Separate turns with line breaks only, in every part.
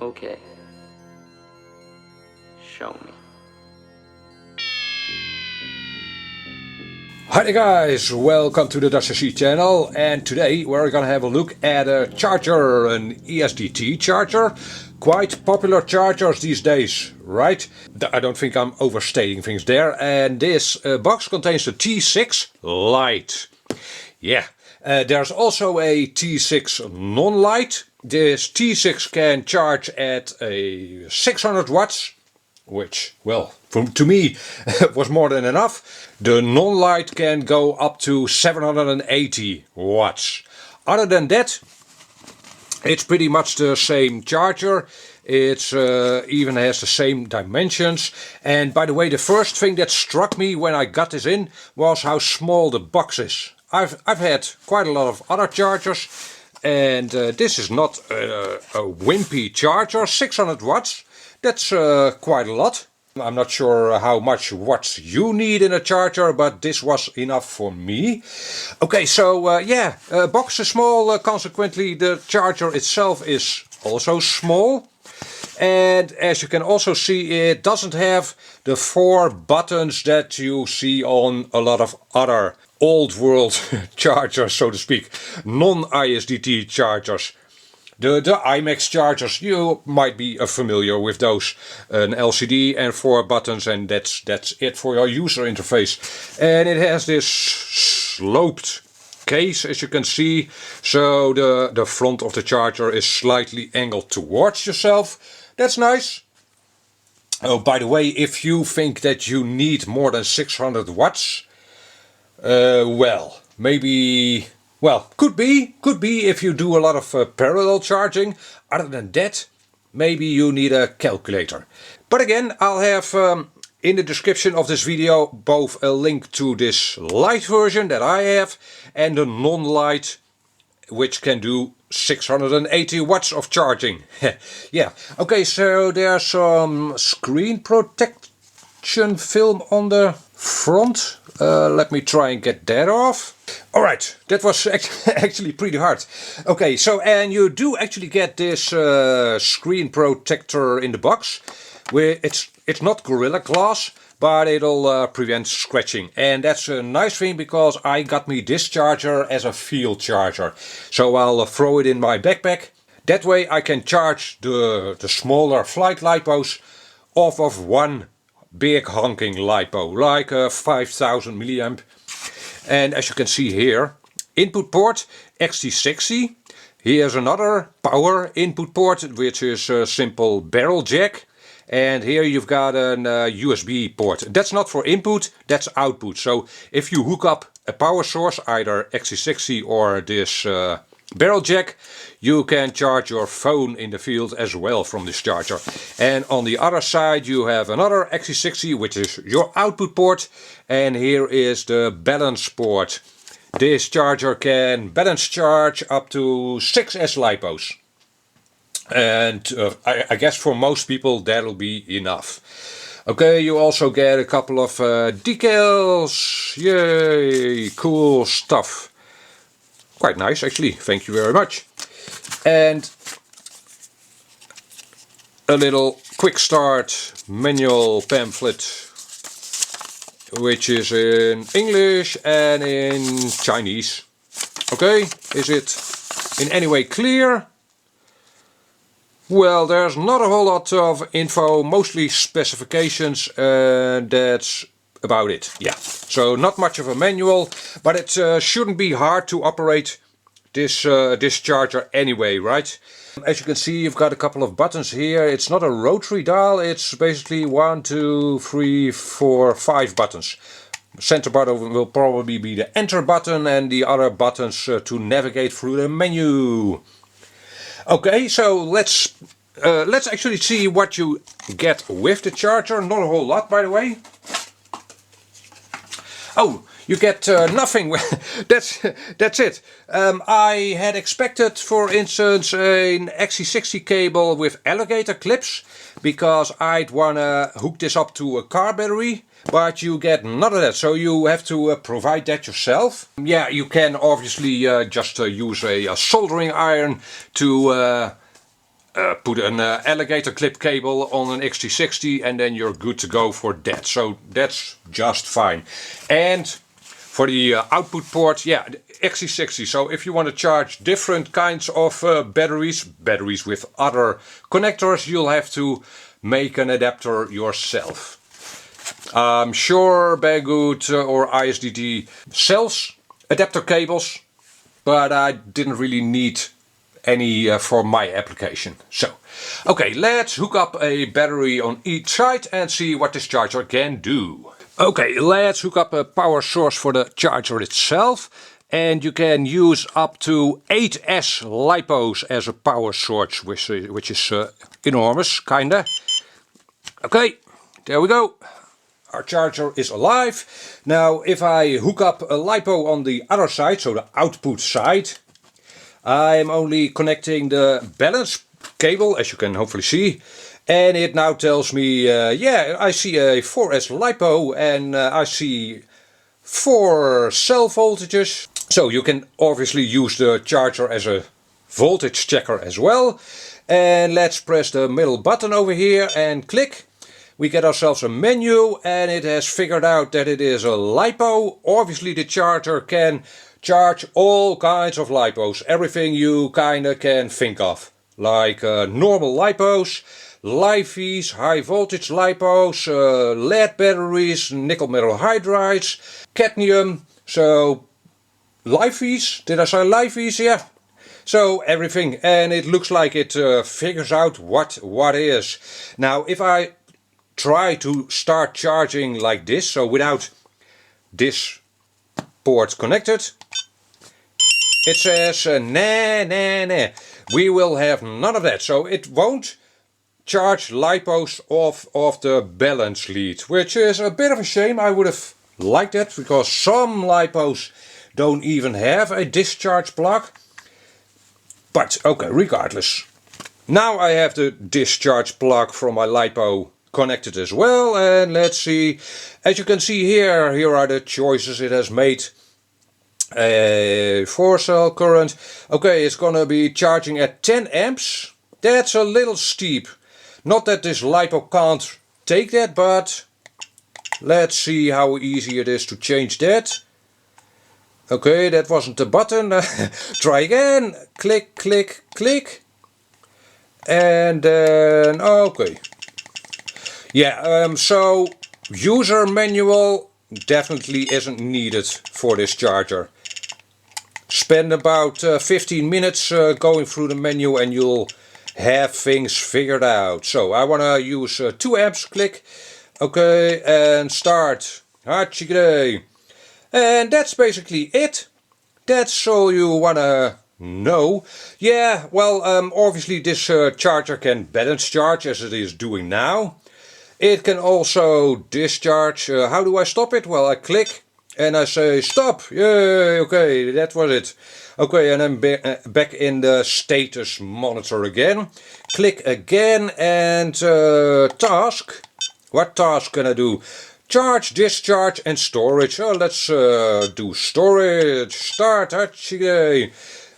Okay. Show me.
Hi there guys, welcome to the DashC channel, and today we're gonna have a look at a charger, an ISDT charger. Quite popular chargers these days, right? I don't think I'm overstating things there. And this box contains the T6 Lite. Yeah, there's also a T6 non-Lite. This T6 can charge at a 600 watts. Which, well, to me was more than enough. The non-Lite can go up to 780 watts. Other than that, it's pretty much the same charger. It even has the same dimensions. And by the way, the first thing that struck me when I got this in was how small the box is. I've had quite a lot of other chargers, and this is not a wimpy charger. 600 watts. That's quite a lot. I'm not sure how much watts you need in a charger, but this was enough for me. Okay, so yeah, box is small, consequently the charger itself is also small. And as you can also see, it doesn't have the 4 buttons that you see on a lot of other old world chargers, so to speak, non-ISDT chargers. The IMAX chargers, you might be familiar with those. An LCD and 4 buttons, and that's it for your user interface. And it has this sloped case, as you can see, so the front of the charger is slightly angled towards yourself. That's nice. Oh, by the way, if you think that you need more than 600 watts, well, maybe... Well, could be if you do a lot of parallel charging. Other than that, maybe you need a calculator. But again, I'll have in the description of this video both a link to this Lite version that I have and the non-Lite, which can do 680 watts of charging. Yeah, okay, so there's some screen protection film on the front. Let me try and get that off. Alright, that was actually pretty hard. Okay, so and you do actually get this screen protector in the box. Where it's not Gorilla Glass, but it'll prevent scratching. And that's a nice thing because I got me this charger as a field charger. So I'll throw it in my backpack. That way I can charge the smaller flight lipos off of one big honking lipo, like a 5000 milliamp. And as you can see here, input port XT60. Here's another power input port, which is a simple barrel jack. And here you've got an USB port. That's not for input, that's output. So if you hook up a power source, either XT60 or this barrel jack, you can charge your phone in the field as well from this charger. And on the other side you have another XT60, which is your output port, and here is the balance port. This charger can balance charge up to 6S lipos, and I guess for most people that'll be enough. Okay, you also get a couple of decals. Yay, cool stuff. Quite nice actually, thank you very much. And a little quick start manual pamphlet, which is in English and in Chinese. Okay, is it in any way clear? Well, there's not a whole lot of info, mostly specifications, and that's about it. Yeah, so not much of a manual, but it shouldn't be hard to operate this charger anyway, right? As you can see, you've got a couple of buttons here. It's not a rotary dial, it's basically 1, 2, 3, 4, 5 buttons. Center button will probably be the enter button, and the other buttons to navigate through the menu. Okay, so let's actually see what you get with the charger. Not a whole lot, by the way. Oh, you get nothing. That's it. I had expected, for instance, an XT60 cable with alligator clips, because I'd wanna hook this up to a car battery. But you get none of that, so you have to provide that yourself. Yeah, you can obviously just use a soldering iron to put an alligator clip cable on an XT60 and then you're good to go for that. So that's just fine. And for the output port, yeah, XT60. So if you want to charge different kinds of batteries with other connectors, you'll have to make an adapter yourself. I'm sure BattGo or ISDT sells adapter cables, but I didn't really need any for my application. So, okay, let's hook up a battery on each side and see what this charger can do. Okay, let's hook up a power source for the charger itself. And you can use up to 8S LiPos as a power source, which is enormous, kinda. Okay, there we go. Our charger is alive. Now, if I hook up a LiPo on the other side, so the output side, I'm only connecting the balance cable, as you can hopefully see. And it now tells me, yeah, I see a 4S LiPo and I see 4 cell voltages. So you can obviously use the charger as a voltage checker as well. And let's press the middle button over here and click. We get ourselves a menu and it has figured out that it is a LiPo. Obviously the charger can charge all kinds of LiPos. Everything you kinda can think of. Like normal LiPos, LiFe's, high voltage LiPos, lead batteries, nickel metal hydrides, cadmium, so LiFe's, did I say LiFe's? Yeah. So everything, and it looks like it figures out what is. Now if I try to start charging like this, so without this port connected, it says nah. We will have none of that, so it won't charge LiPos off the balance lead, which is a bit of a shame. I would have liked that because some LiPos don't even have a discharge plug. But okay, regardless. Now I have the discharge plug from my LiPo connected as well, and let's see. As you can see here are the choices it has made. A 4-cell current. Okay, it's gonna be charging at 10 amps. That's a little steep. Not that this LiPo can't take that, but let's see how easy it is to change that. Okay, that wasn't the button. Try again. Click, click, click. And then, okay. Yeah, so user manual definitely isn't needed for this charger. Spend about 15 minutes going through the menu and you'll have things figured out. So I want to use 2 amps, click, okay, and start. Hachigay. And that's basically it. That's all you want to know. Yeah, well, obviously this charger can balance charge as it is doing now. It can also discharge. How do I stop it? Well, I click and I say stop. Yay, okay, that was it. Okay, and I'm back in the status monitor again. Click again and task. What task can I do? Charge, discharge and storage. Oh, let's do storage. Start.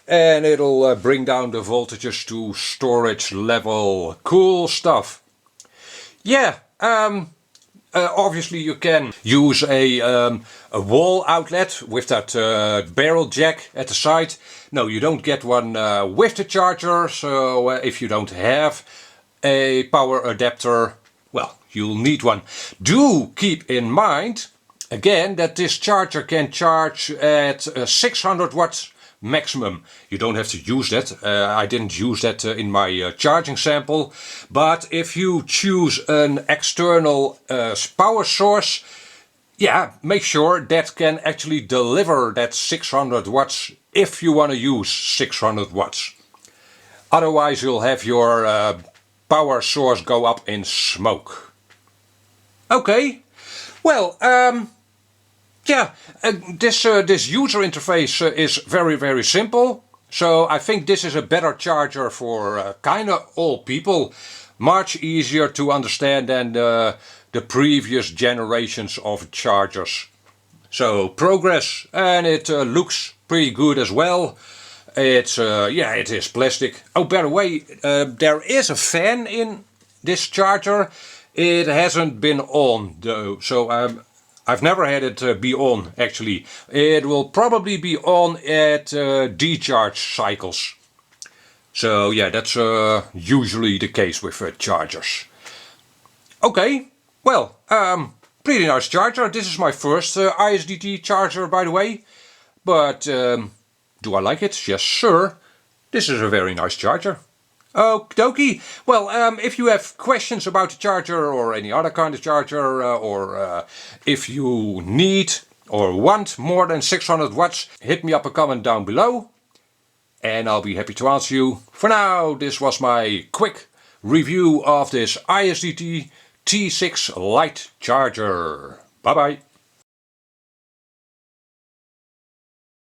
And it'll bring down the voltages to storage level. Cool stuff. Yeah. Obviously you can use a wall outlet with that barrel jack at the side. No, you don't get one with the charger, so if you don't have a power adapter, well, you'll need one. Do keep in mind, again, that this charger can charge at 600 watts maximum. You don't have to use that. I didn't use that in my charging sample, but if you choose an external power source, yeah, make sure that can actually deliver that 600 watts if you want to use 600 watts. Otherwise you'll have your power source go up in smoke. Okay, well, yeah, this user interface is very simple. So I think this is a better charger for kinda all people. Much easier to understand than the previous generations of chargers. So progress, and it looks pretty good as well. It's yeah, it is plastic. Oh, by the way, there is a fan in this charger. It hasn't been on though, so I've never had it be on actually. It will probably be on at decharge cycles. So yeah, that's usually the case with chargers. Okay, well, pretty nice charger. This is my first ISDT charger, by the way. But do I like it? Yes, sir. This is a very nice charger. Okie dokie. Well, if you have questions about the charger or any other kind of charger, or if you need or want more than 600 watts, hit me up a comment down below and I'll be happy to answer you. For now, this was my quick review of this ISDT T6 Lite charger. Bye bye.